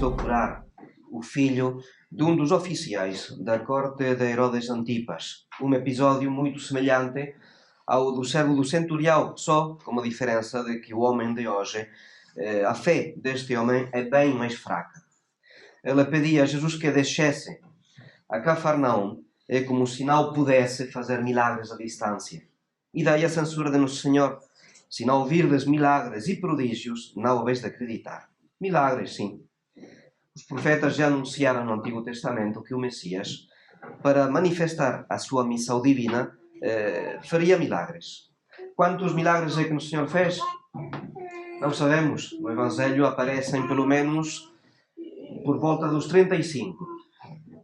tentou curar o filho de um dos oficiais da corte de Herodes Antipas. Um episódio muito semelhante ao do servo do centurião, só com a diferença de que o homem de hoje, a fé deste homem é bem mais fraca. Ele pedia a Jesus que descesse a Cafarnaum como se não pudesse fazer milagres à distância. E daí a censura de Nosso Senhor: se não ouvirdes milagres e prodígios, não haveis de acreditar. Milagres, sim. Os profetas já anunciaram no Antigo Testamento que o Messias, para manifestar a sua missão divina, faria milagres. Quantos milagres é que o Senhor fez? Não sabemos. No Evangelho aparecem pelo menos por volta dos 35.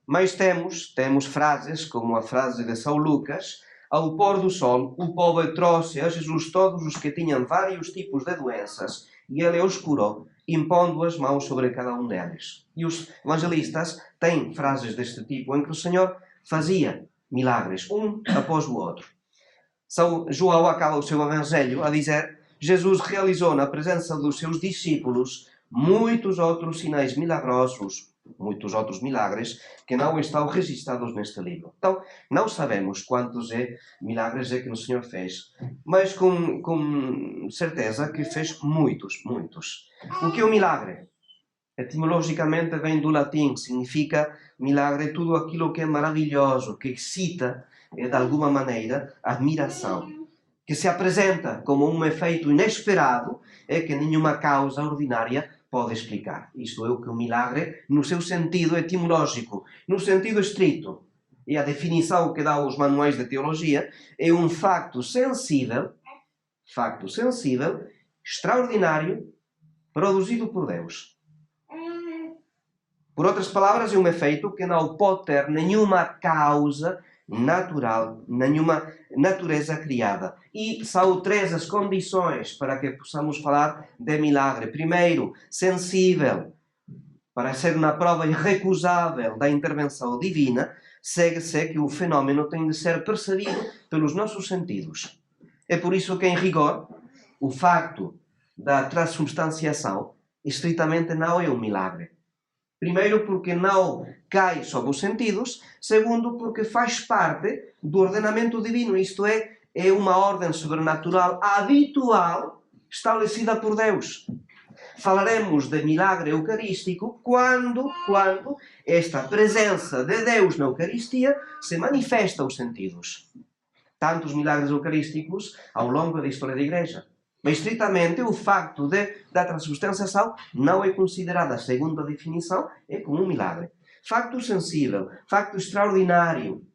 Mas temos frases, como a frase de São Lucas: ao pôr do sol, o povo trouxe a Jesus todos os que tinham vários tipos de doenças, e ele os curou, impondo as mãos sobre cada um deles. E os evangelistas têm frases deste tipo, em que o Senhor fazia milagres, um após o outro. São João acaba o seu evangelho a dizer: Jesus realizou na presença dos seus discípulos muitos outros sinais milagrosos, muitos outros milagres que não estão registrados neste livro. Então, não sabemos quantos milagres é que o Senhor fez, mas com certeza que fez muitos. O que é um milagre? Etimologicamente vem do latim, significa milagre tudo aquilo que é maravilhoso, que excita, de alguma maneira, admiração, que se apresenta como um efeito inesperado que nenhuma causa ordinária pode explicar. Isto é o que o milagre, no seu sentido etimológico, no sentido estrito, e a definição que dá os manuais de teologia, é um facto sensível, extraordinário, produzido por Deus. Por outras palavras, é um efeito que não pode ter nenhuma causa natural, nenhuma natureza criada. E são três as condições para que possamos falar de milagre. Primeiro, sensível. Para ser uma prova irrecusável da intervenção divina, segue-se que o fenómeno tem de ser percebido pelos nossos sentidos. É por isso que, em rigor, o facto da transubstanciação estritamente não é um milagre. Primeiro, porque não cai sob os sentidos. Segundo, porque faz parte do ordenamento divino. Isto é uma ordem sobrenatural habitual estabelecida por Deus. Falaremos de milagre eucarístico quando esta presença de Deus na Eucaristia se manifesta aos sentidos. Tantos milagres eucarísticos ao longo da história da Igreja. Mas, estritamente, o facto da transubstanciação não é considerada, segundo a definição, como um milagre. Facto sensível, facto extraordinário,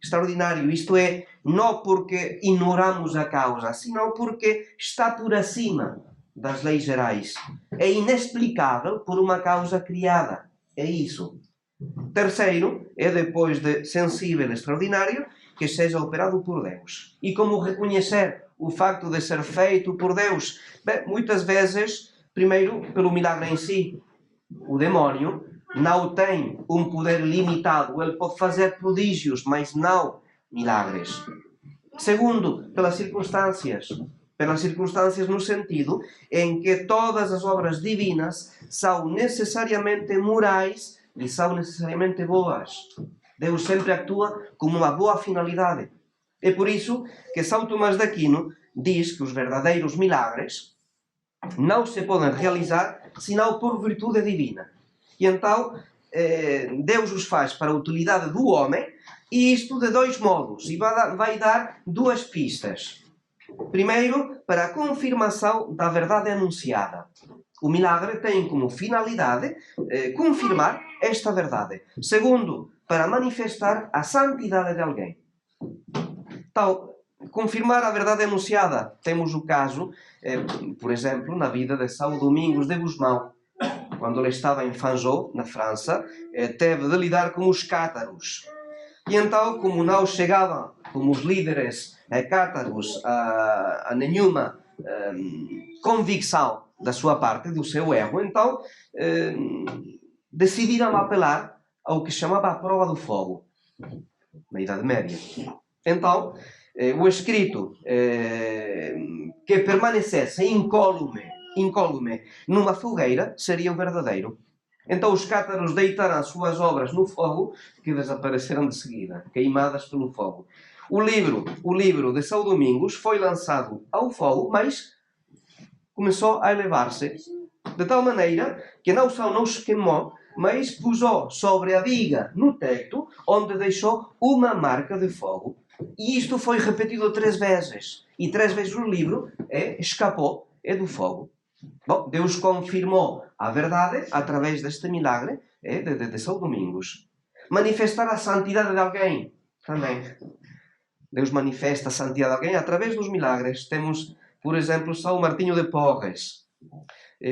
isto é, não porque ignoramos a causa, senão porque está por acima das leis gerais. É inexplicável por uma causa criada. É isso. Terceiro, é depois de sensível e extraordinário, que seja operado por Deus. E como reconhecer o facto de ser feito por Deus? Bem, muitas vezes, primeiro, pelo milagre em si. O demónio não tem um poder limitado. Ele pode fazer prodígios, mas não milagres. Segundo, pelas circunstâncias. Pelas circunstâncias no sentido em que todas as obras divinas são necessariamente morais e são necessariamente boas. Deus sempre atua com uma boa finalidade. É por isso que São Tomás de Aquino diz que os verdadeiros milagres não se podem realizar senão por virtude divina. E então Deus os faz para a utilidade do homem, e isto de dois modos, e vai dar duas pistas. Primeiro, para a confirmação da verdade anunciada. O milagre tem como finalidade confirmar esta verdade. Segundo, para manifestar a santidade de alguém. Então, confirmar a verdade anunciada. Temos o caso, por exemplo, na vida de São Domingos de Gusmão. Quando ele estava em Fanjeau, na França, teve de lidar com os cátaros. E então, como não chegavam como os líderes cátaros a nenhuma convicção da sua parte, do seu erro, então decidiram apelar ao que chamava a prova do fogo, na Idade Média. Então, o escrito que permanecesse incólume numa fogueira seria o verdadeiro. Então os cátaros deitaram as suas obras no fogo, que desapareceram de seguida, queimadas pelo fogo. O livro de São Domingos foi lançado ao fogo, mas começou a elevar-se, de tal maneira que não só não se queimou, mas pousou sobre a viga no teto, onde deixou uma marca de fogo. E isto foi repetido 3 vezes. E 3 vezes o livro escapou do fogo. Bom, Deus confirmou a verdade através deste milagre de São Domingos. Manifestar a santidade de alguém também. Deus manifesta a santidade de alguém através dos milagres. Temos, por exemplo, São Martinho de Porres,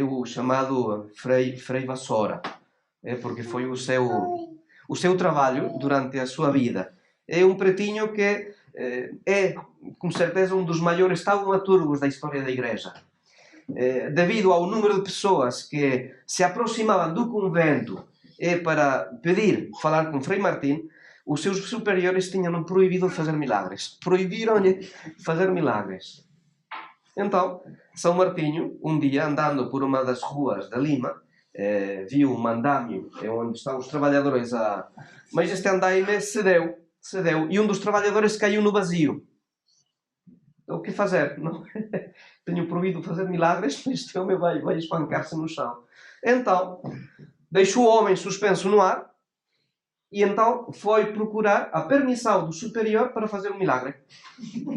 o chamado Frei Vassoura, porque foi o seu trabalho durante a sua vida. É um pretinho que é, com certeza, um dos maiores taumaturgos da história da Igreja. Devido ao número de pessoas que se aproximavam do convento para pedir falar com Frei Martim, os seus superiores tinham proibido fazer milagres. Proibiram-lhe fazer milagres. Então, São Martinho, um dia, andando por uma das ruas de Lima, viu um andamio onde estão os trabalhadores Mas este andaime cedeu, e um dos trabalhadores caiu no vazio. O que fazer? Não? Tenho proibido fazer milagres, mas este homem vai espancar-se no chão. Então, deixou o homem suspenso no ar e então foi procurar a permissão do superior para fazer um milagre.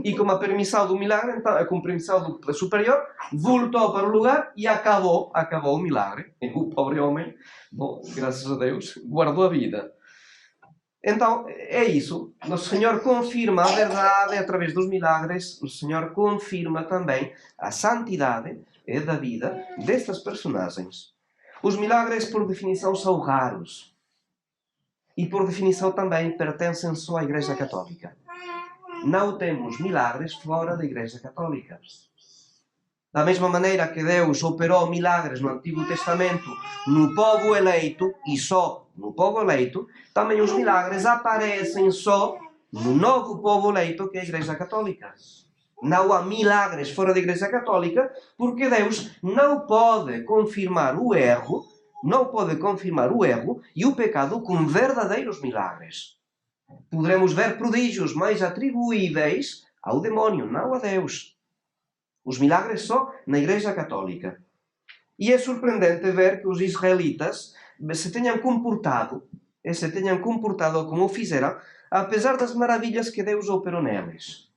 E com a permissão do milagre, então, com a permissão do superior, voltou para o lugar e acabou o milagre. E o pobre homem, bom, graças a Deus, guardou a vida. Então, é isso. O Senhor confirma a verdade através dos milagres. O Senhor confirma também a santidade da vida destas personagens. Os milagres, por definição, são raros. E, por definição, também pertencem só à Igreja Católica. Não temos milagres fora da Igreja Católica. Da mesma maneira que Deus operou milagres no Antigo Testamento no povo eleito, e só no povo eleito, também os milagres aparecem só no novo povo eleito, que é a Igreja Católica. Não há milagres fora da Igreja Católica, porque Deus não pode confirmar o erro e o pecado com verdadeiros milagres. Poderemos ver prodígios mais atribuíveis ao demónio, não a Deus. Os milagres só na Igreja Católica. E é surpreendente ver que os israelitas se tenham comportado como fizeram, apesar das maravilhas que Deus operou neles.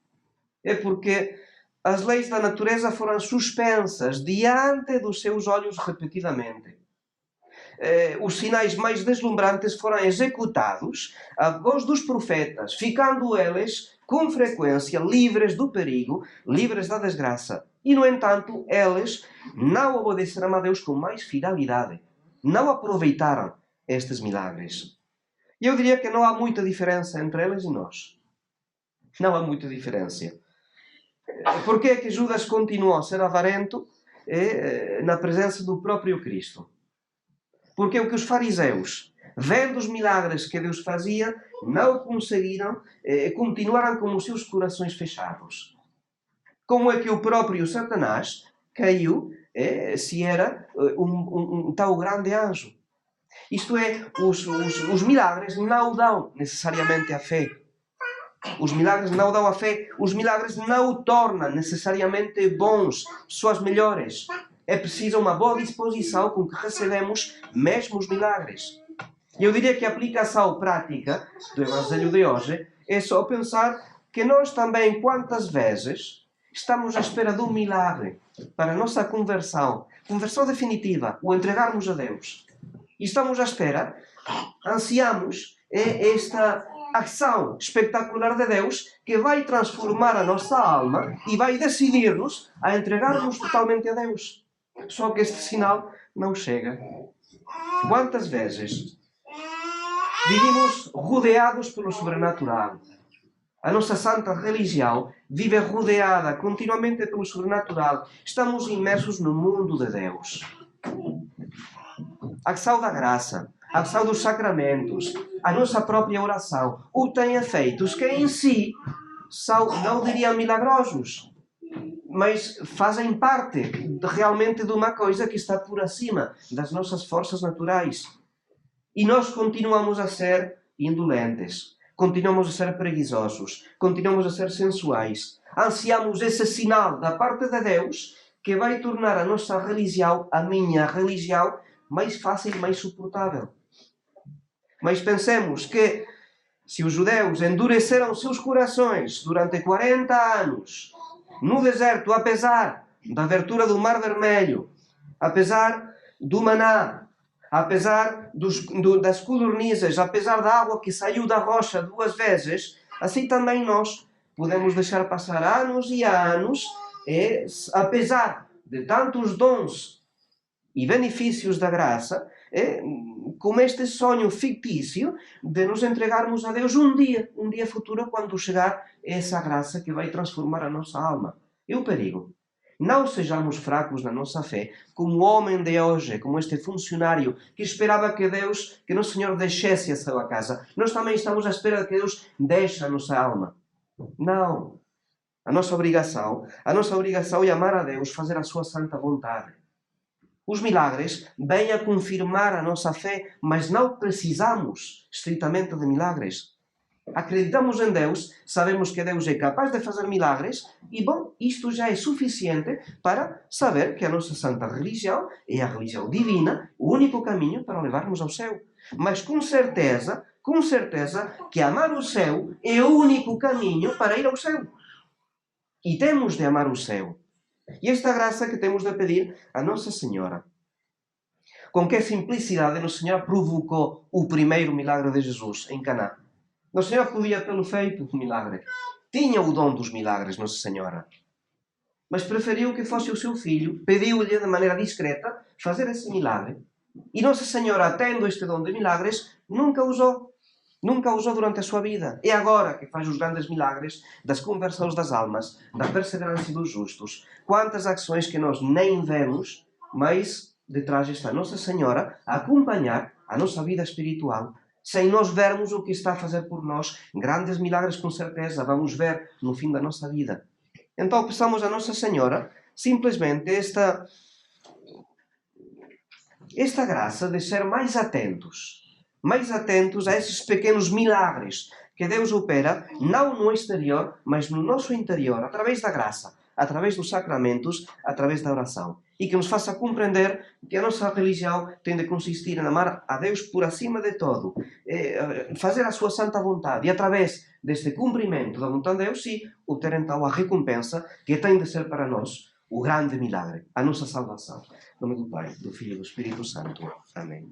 É porque as leis da natureza foram suspensas diante dos seus olhos repetidamente. Os sinais mais deslumbrantes foram executados à voz dos profetas, ficando eles com frequência livres do perigo, livres da desgraça. E, no entanto, eles não obedeceram a Deus com mais fidelidade. Não aproveitaram estes milagres. E eu diria que não há muita diferença entre eles e nós. Não há muita diferença. Por que é que Judas continuou a ser avarento na presença do próprio Cristo? Porque o que os fariseus, vendo os milagres que Deus fazia, não conseguiram, continuaram com os seus corações fechados. Como é que o próprio Satanás caiu se era um tal grande anjo? Isto é, os milagres não dão necessariamente a fé. Os milagres não dão a fé. Os milagres não o tornam necessariamente bons, pessoas melhores. É preciso uma boa disposição com que recebemos mesmo os milagres. E eu diria que a aplicação prática do Evangelho de hoje é só pensar que nós também, quantas vezes, estamos à espera de um milagre para a nossa conversão definitiva, o entregarmos a Deus. E estamos à espera, ansiamos esta ação espetacular de Deus que vai transformar a nossa alma e vai decidir-nos a entregarmos totalmente a Deus. Só que este sinal não chega. Quantas vezes vivemos rodeados pelo sobrenatural? A nossa santa religião vive rodeada continuamente pelo sobrenatural. Estamos imersos no mundo de Deus. A ação da graça, a ação dos sacramentos, a nossa própria oração, ou tem efeitos que em si são, não diria milagrosos, mas fazem parte realmente de uma coisa que está por acima das nossas forças naturais. E nós continuamos a ser indolentes, continuamos a ser preguiçosos, continuamos a ser sensuais. Ansiamos esse sinal da parte de Deus que vai tornar a nossa religião, a minha religião, mais fácil e mais suportável. Mas pensemos que se os judeus endureceram seus corações durante 40 anos no deserto, apesar da abertura do Mar Vermelho, apesar do maná, apesar das codornizes, apesar da água que saiu da rocha 2 vezes, assim também nós podemos deixar passar anos e anos, e apesar de tantos dons e benefícios da graça, com este sonho fictício de nos entregarmos a Deus um dia futuro, quando chegar essa graça que vai transformar a nossa alma. E o perigo? Não sejamos fracos na nossa fé, como o homem de hoje, como este funcionário que esperava que Deus, que nosso Senhor deixasse a sua casa. Nós também estamos à espera de que Deus deixe a nossa alma. Não. A nossa obrigação é amar a Deus, fazer a sua santa vontade. Os milagres vêm a confirmar a nossa fé, mas não precisamos estritamente de milagres. Acreditamos em Deus, sabemos que Deus é capaz de fazer milagres e, bom, isto já é suficiente para saber que a nossa santa religião é a religião divina, o único caminho para levarmos ao céu. Mas com certeza que amar o céu é o único caminho para ir ao céu. E temos de amar o céu. E esta graça que temos de pedir a Nossa Senhora. Com que simplicidade Nossa Senhora provocou o primeiro milagre de Jesus em Caná. Nossa Senhora podia tê-lo feito um milagre. Tinha o dom dos milagres, Nossa Senhora. Mas preferiu que fosse o seu filho, pediu-lhe de maneira discreta fazer esse milagre. E Nossa Senhora, tendo este dom de milagres, nunca usou durante a sua vida. É agora que faz os grandes milagres das conversões das almas, da perseverança dos justos. Quantas ações que nós nem vemos, mas detrás está Nossa Senhora a acompanhar a nossa vida espiritual. Sem nós vermos o que está a fazer por nós, grandes milagres com certeza vamos ver no fim da nossa vida. Então peçamos a Nossa Senhora simplesmente esta graça de ser mais atentos a esses pequenos milagres que Deus opera, não no exterior, mas no nosso interior, através da graça, através dos sacramentos, através da oração. E que nos faça compreender que a nossa religião tem de consistir em amar a Deus por acima de todo, fazer a sua santa vontade, e através deste cumprimento da vontade de Deus, sim, obter então a recompensa que tem de ser para nós o grande milagre, a nossa salvação. Em nome do Pai, do Filho e do Espírito Santo. Amém.